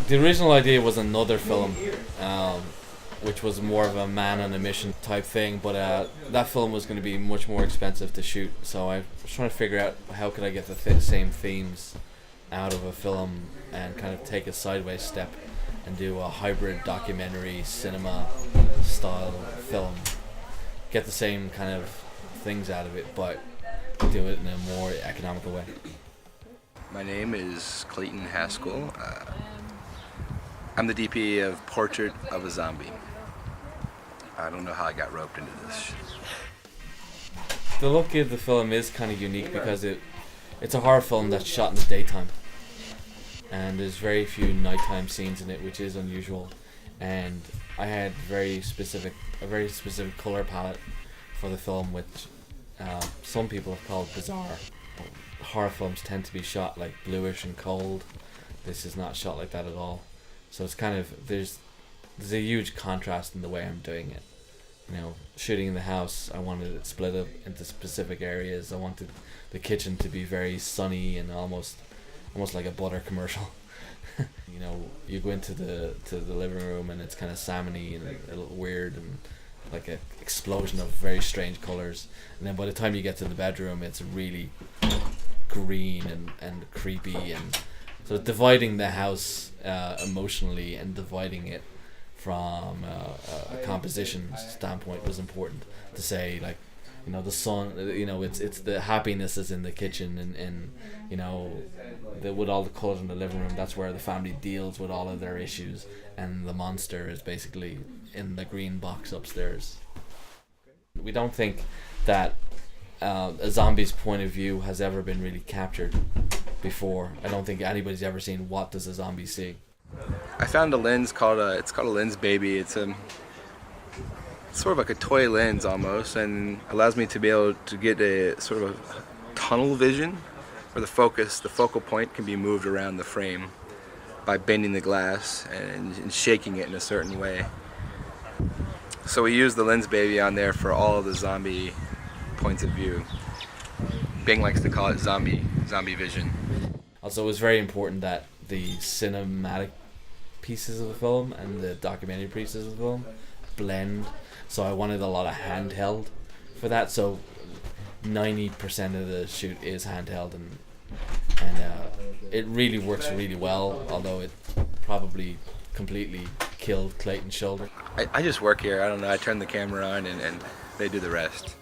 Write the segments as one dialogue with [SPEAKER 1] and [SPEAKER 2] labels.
[SPEAKER 1] The original idea was another film, which was more of a man on a mission type thing, but that film was going to be much more expensive to shoot, so I was trying to figure out how could I get the same themes out of a film and kind of take a sideways step and do a hybrid documentary cinema style film, get the same kind of things out of it but do it in a more economical way.
[SPEAKER 2] My name is Clayton Haskell. I'm the DP of Portrait of a Zombie. I don't know how I got roped into this.
[SPEAKER 1] The look of the film is kind of unique because it's a horror film that's shot in the daytime, and there's very few nighttime scenes in it, which is unusual. And I had a very specific color palette for the film, which some people have called bizarre. Horror films tend to be shot like bluish and cold. This is not shot like that at all. So it's kind of there's a huge contrast in the way I'm doing it. You know, shooting in the house, I wanted it split up into specific areas. I wanted the kitchen to be very sunny and almost like a butter commercial. You know, you go into the living room and it's kind of salmony and a little weird and like an explosion of very strange colors. And then by the time you get to the bedroom, it's really green and creepy. And so dividing the house emotionally and dividing it from a composition standpoint was important to say, like, you know, the sun, you know, it's the happiness is in the kitchen and you know, with all the colours in the living room, that's where the family deals with all of their issues, and the monster is basically in the green box upstairs. We don't think that a zombie's point of view has ever been really captured before. I don't think anybody's ever seen what does a zombie see.
[SPEAKER 2] I found a lens called a Lens Baby. It's sort of like a toy lens almost, and allows me to be able to get a sort of a tunnel vision where the focal point can be moved around the frame by bending the glass and shaking it in a certain way. So we use the Lens Baby on there for all of the zombie points of view. Bing likes to call it zombie vision.
[SPEAKER 1] Also, it was very important that the cinematic pieces of the film and the documentary pieces of the film blend. So I wanted a lot of handheld for that. So 90% of the shoot is handheld, and it really works really well. Although it probably completely killed Clayton's shoulder.
[SPEAKER 2] I just work here. I don't know. I turn the camera on and they do the rest.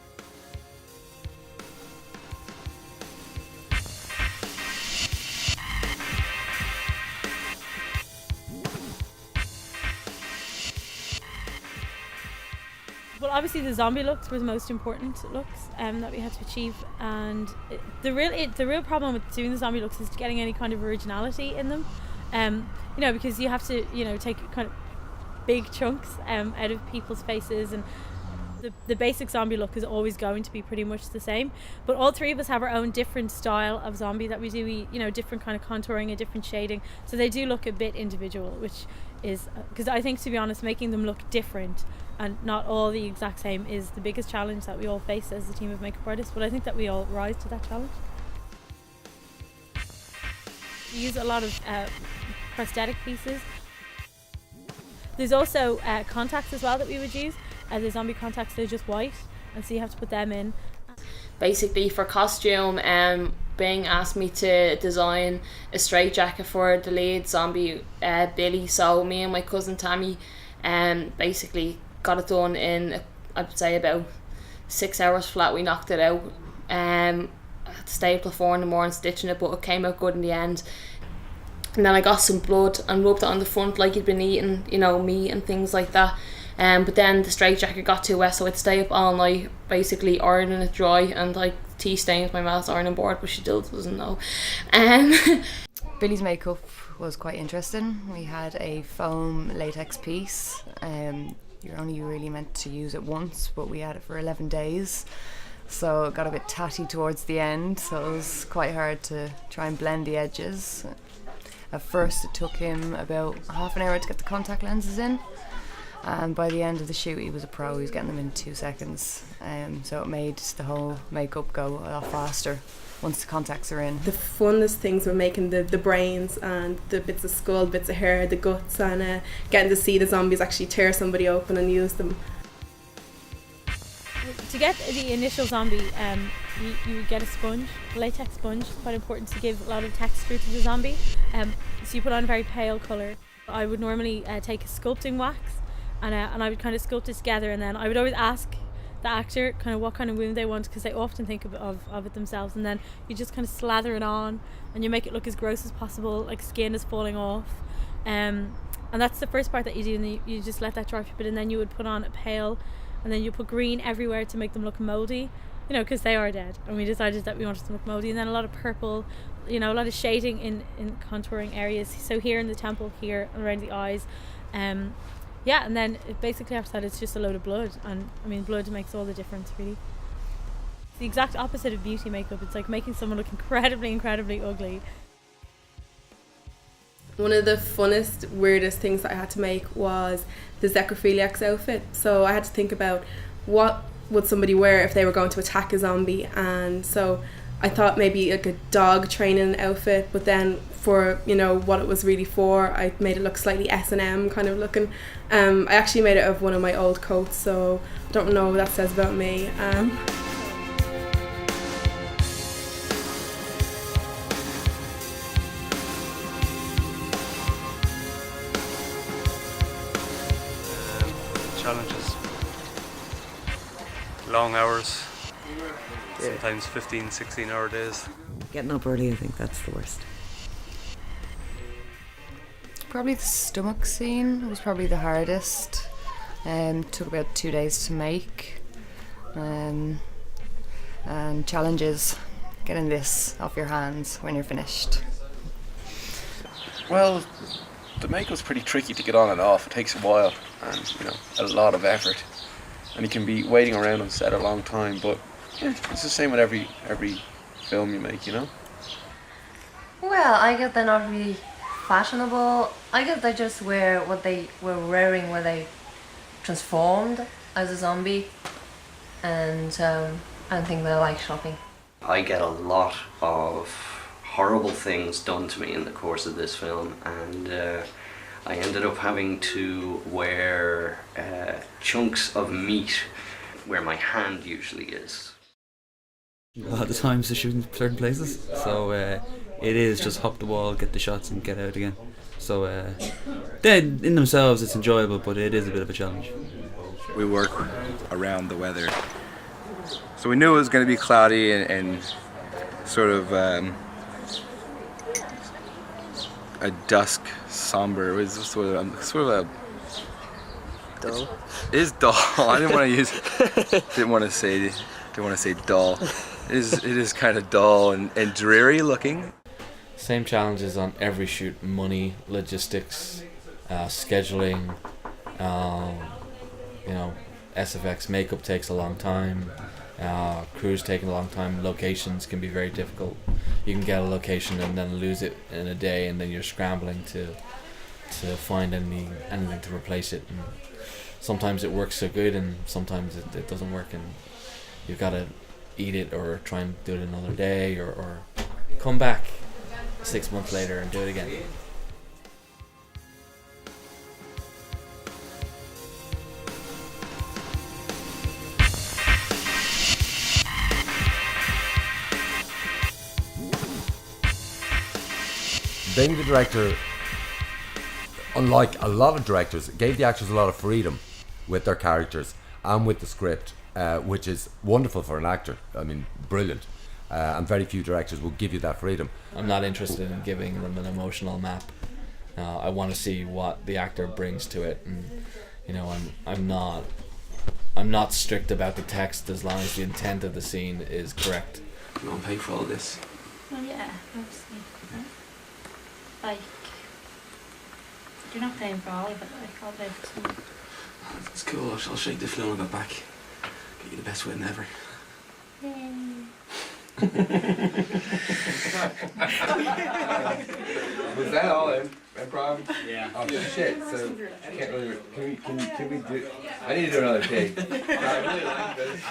[SPEAKER 3] Well, obviously the zombie looks were the most important looks that we had to achieve, and the real problem with doing the zombie looks is getting any kind of originality in them. You know, because you have to, you know, take kind of big chunks out of people's faces, and the basic zombie look is always going to be pretty much the same. But all three of us have our own different style of zombie that we do. We, you know, different kind of contouring, a different shading, so they do look a bit individual, which is because I think, to be honest, making them look different and not all the exact same is the biggest challenge that we all face as a team of makeup artists, but I think that we all rise to that challenge. We use a lot of prosthetic pieces. There's also contacts as well that we would use. The zombie contacts, they're just white, and so you have to put them in.
[SPEAKER 4] Basically for costume, Bing asked me to design a straitjacket for the lead zombie, Billy. So me and my cousin Tammy basically got it done in, I'd say, about 6 hours flat. We knocked it out. I had to stay up till 4 in the morning stitching it, but it came out good in the end. And then I got some blood and rubbed it on the front like you'd been eating, you know, meat and things like that. But then the straitjacket got too wet, so I'd stay up all night basically ironing it dry, and like tea stains my mouth's ironing board, but she still doesn't know.
[SPEAKER 5] Billy's makeup was quite interesting. We had a foam latex piece. You're only really meant to use it once, but we had it for 11 days. So it got a bit tatty towards the end, so it was quite hard to try and blend the edges. At first it took him about half an hour to get the contact lenses in, And by the end of the shoot, he was a pro. He was getting them in 2 seconds. So it made the whole makeup go a lot faster once the contacts are in.
[SPEAKER 6] The funnest things were making the brains and the bits of skull, bits of hair, the guts, and getting to see the zombies actually tear somebody open and use them.
[SPEAKER 3] To get the initial zombie, you would get a sponge, a latex sponge. It's quite important to give a lot of texture to the zombie. So you put on a very pale colour. I would normally take a sculpting wax and I would kind of sculpt it together, and then I would always ask the actor kind of what kind of wound they want, because they often think of it themselves, and then you just kind of slather it on and you make it look as gross as possible, like skin is falling off. And that's the first part that you do, and you just let that dry for a bit, and then you would put on a pale, and then you put green everywhere to make them look mouldy, you know, because they are dead, and we decided that we wanted them to look mouldy, and then a lot of purple, you know, a lot of shading in contouring areas, so here in the temple, here around the eyes. Yeah, and then basically after that it's just a load of blood, and I mean blood makes all the difference really. It's the exact opposite of beauty makeup. It's like making someone look incredibly ugly.
[SPEAKER 6] One of the funnest, weirdest things that I had to make was the Necrophiliacs outfit. So I had to think about what would somebody wear if they were going to attack a zombie, and so I thought maybe like a dog training outfit, but then for, you know, what it was really for, I made it look slightly S&M kind of looking. I actually made it out of one of my old coats, so I don't know what that says about me.
[SPEAKER 7] Challenges, long hours, sometimes 15-16 hour days.
[SPEAKER 8] Getting up early, I think that's the worst.
[SPEAKER 5] Probably the stomach scene was probably the hardest. Took about 2 days to make. And challenges, getting this off your hands when you're finished.
[SPEAKER 2] Well, the makeup's pretty tricky to get on and off. It takes a while and, you know, a lot of effort. And you can be waiting around on set a long time, but yeah, it's the same with every film you make, you know?
[SPEAKER 9] Well, I guess they're not really fashionable. I guess they just wear what they were wearing when they transformed as a zombie, and I don't think they like shopping.
[SPEAKER 10] I get a lot of horrible things done to me in the course of this film, and I ended up having to wear chunks of meat where my hand usually is.
[SPEAKER 8] A lot of the times they're shooting certain places, so it is just hop the wall, get the shots and get out again. So then in themselves it's enjoyable, but it is a bit of a challenge.
[SPEAKER 2] We work around the weather. So we knew it was going to be cloudy and sort of a dusk somber. It was sort of a
[SPEAKER 10] Dull?
[SPEAKER 2] It is dull. I didn't want to say dull. It is kind of dull and dreary looking.
[SPEAKER 1] Same challenges on every shoot: money, logistics, scheduling. You know, SFX makeup takes a long time. Crews taking a long time. Locations can be very difficult. You can get a location and then lose it in a day, and then you're scrambling to find anything to replace it. And sometimes it works so good, and sometimes it doesn't work, and you've got to eat it or try and do it another day, or come back 6 months later and do it again.
[SPEAKER 11] Being the director, unlike a lot of directors, gave the actors a lot of freedom with their characters and with the script, which is wonderful for an actor. I mean, brilliant. And very few directors will give you that freedom.
[SPEAKER 1] I'm not interested in giving them an emotional map. I want to see what the actor brings to it, and you know, I'm not strict about the text as long as the intent of the scene is correct.
[SPEAKER 12] You want to pay for all this?
[SPEAKER 13] Well, yeah, obviously. Like, you're not paying for all of it, like, all of it.
[SPEAKER 12] That's cool. I'll shake the film and get back. Get you the best win ever.
[SPEAKER 13] Yay.
[SPEAKER 2] Was that all improv?
[SPEAKER 14] Yeah.
[SPEAKER 2] Oh shit! So can't really. Can we do? I need to do another take. I really like this.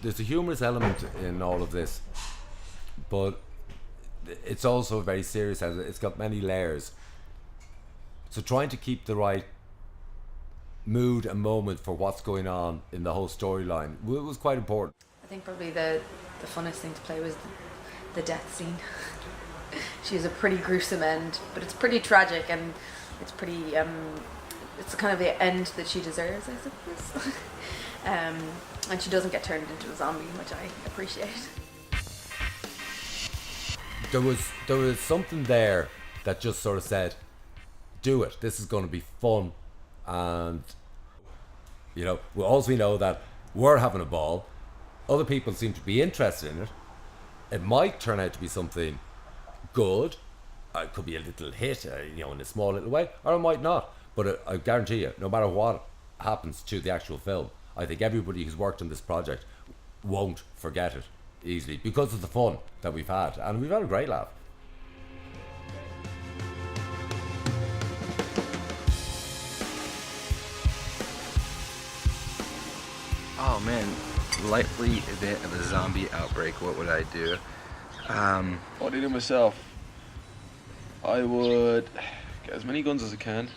[SPEAKER 11] There's a humorous element in all of this, but it's also very serious. It's got many layers. So trying to keep the right mood and moment for what's going on in the whole storyline was quite important.
[SPEAKER 5] I think probably the funnest thing to play was the death scene. She has a pretty gruesome end, but it's pretty tragic, and it's pretty it's kind of the end that she deserves, I suppose. And she doesn't get turned into a zombie, which I appreciate.
[SPEAKER 11] There was something there that just sort of said, do it, this is going to be fun. And you know, we know that we're having a ball, other people seem to be interested in it. It might turn out to be something good, it could be a little hit, you know, in a small little way, or it might not. But I guarantee you, no matter what happens to the actual film, I think everybody who's worked on this project won't forget it easily because of the fun that we've had, and we've had a great laugh.
[SPEAKER 2] Oh man, likely event of a zombie outbreak, what would I do?
[SPEAKER 12] What do I do myself? I would get as many guns as I can,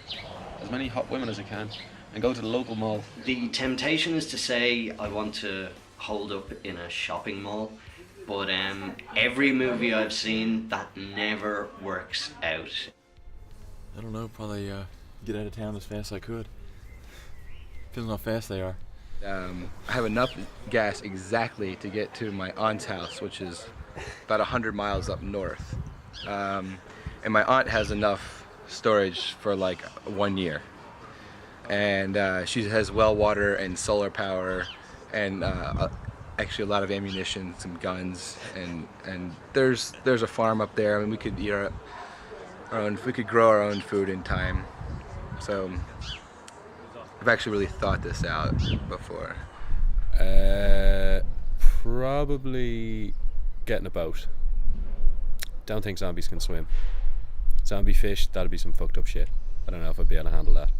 [SPEAKER 12] as many hot women as I can, and go to the local mall.
[SPEAKER 10] The temptation is to say I want to hold up in a shopping mall, but every movie I've seen, that never works out.
[SPEAKER 15] I don't know, probably get out of town as fast as I could. Depends on how fast they are.
[SPEAKER 2] I have enough gas exactly to get to my aunt's house, which is about 100 miles up north. And my aunt has enough storage for like 1 year. And she has well water and solar power and actually a lot of ammunition, some guns, and there's a farm up there. I mean, we could eat our own, we could grow our own food in time. So I've actually really thought this out before.
[SPEAKER 16] Probably getting a boat. Don't think zombies can swim. Zombie fish, that'd be some fucked up shit. I don't know if I'd be able to handle that.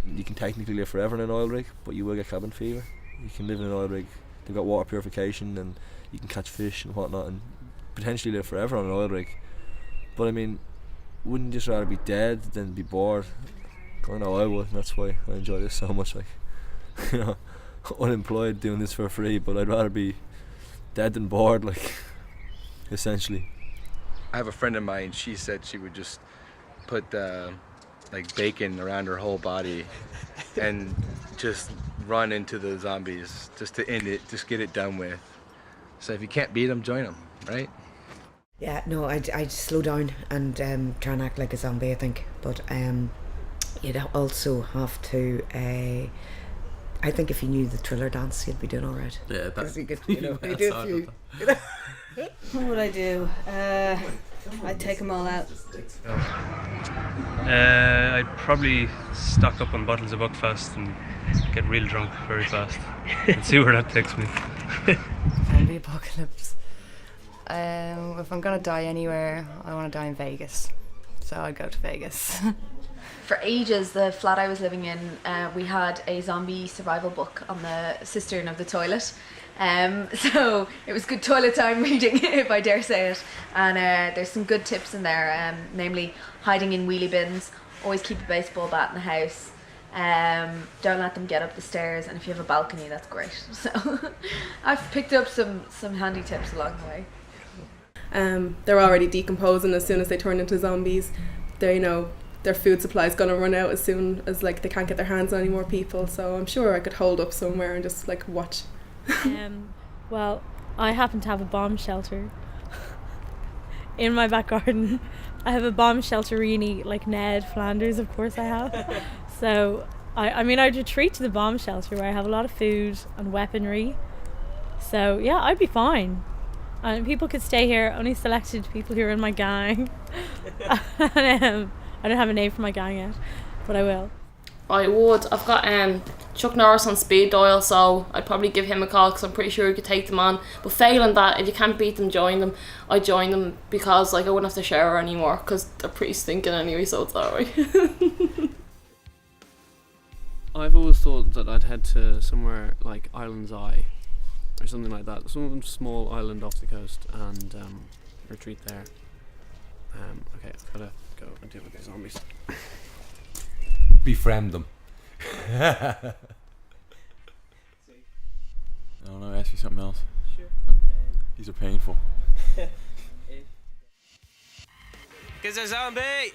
[SPEAKER 15] You can technically live forever in an oil rig, but you will get cabin fever. You can live in an oil rig, they've got water purification, and you can catch fish and whatnot, and potentially live forever on an oil rig. But I mean, wouldn't you just rather be dead than be bored? I know I would, and that's why I enjoy this so much. Like, you know, unemployed doing this for free, but I'd rather be dead than bored, like, essentially.
[SPEAKER 2] I have a friend of mine, she said she would just put like bacon around her whole body and just run into the zombies just to end it, just get it done with. So if you can't beat them, join them, right?
[SPEAKER 17] Yeah, no, I'd slow down and try and act like a zombie, I think. But you'd also have to. I think if you knew the Thriller dance, you'd be doing all right.
[SPEAKER 15] Yeah,
[SPEAKER 17] that's you could, you know, you do a few.
[SPEAKER 18] What would I do? I'd take them all out.
[SPEAKER 19] I'd probably stock up on bottles of Buckfast and get real drunk very fast and see where that takes me.
[SPEAKER 5] Zombie apocalypse. If I'm gonna die anywhere, I want to die in Vegas, so I'd go to Vegas.
[SPEAKER 20] For ages, the flat I was living in, we had a zombie survival book on the cistern of the toilet. So it was good toilet time reading, if I dare say it. And there's some good tips in there, namely hiding in wheelie bins, always keep a baseball bat in the house, don't let them get up the stairs, and if you have a balcony, that's great. So I've picked up some handy tips along the way.
[SPEAKER 6] They're already decomposing as soon as they turn into zombies. They, you know, their food supply is going to run out as soon as like they can't get their hands on any more people. So I'm sure I could hold up somewhere and just like watch.
[SPEAKER 3] Well, I happen to have a bomb shelter in my back garden. I have a bomb shelterini like Ned Flanders, of course I have. So I mean, I'd retreat to the bomb shelter where I have a lot of food and weaponry. So yeah, I'd be fine. And people could stay here, only selected people who are in my gang. And, I don't have a name for my gang yet, but I will.
[SPEAKER 4] I would. I've got Chuck Norris on speed dial, so I'd probably give him a call because I'm pretty sure he could take them on. But failing that, if you can't beat them, join them. I join them because like I wouldn't have to shower anymore because they're pretty stinking anyway, so it's alright.
[SPEAKER 19] I've always thought that I'd head to somewhere like Island's Eye or something like that, some small island off the coast, and retreat there. Okay, I've gotta go and deal with these zombies.
[SPEAKER 11] Befriend them.
[SPEAKER 14] I don't know, ask you something else.
[SPEAKER 19] Sure.
[SPEAKER 14] These are painful.
[SPEAKER 19] It's a zombie!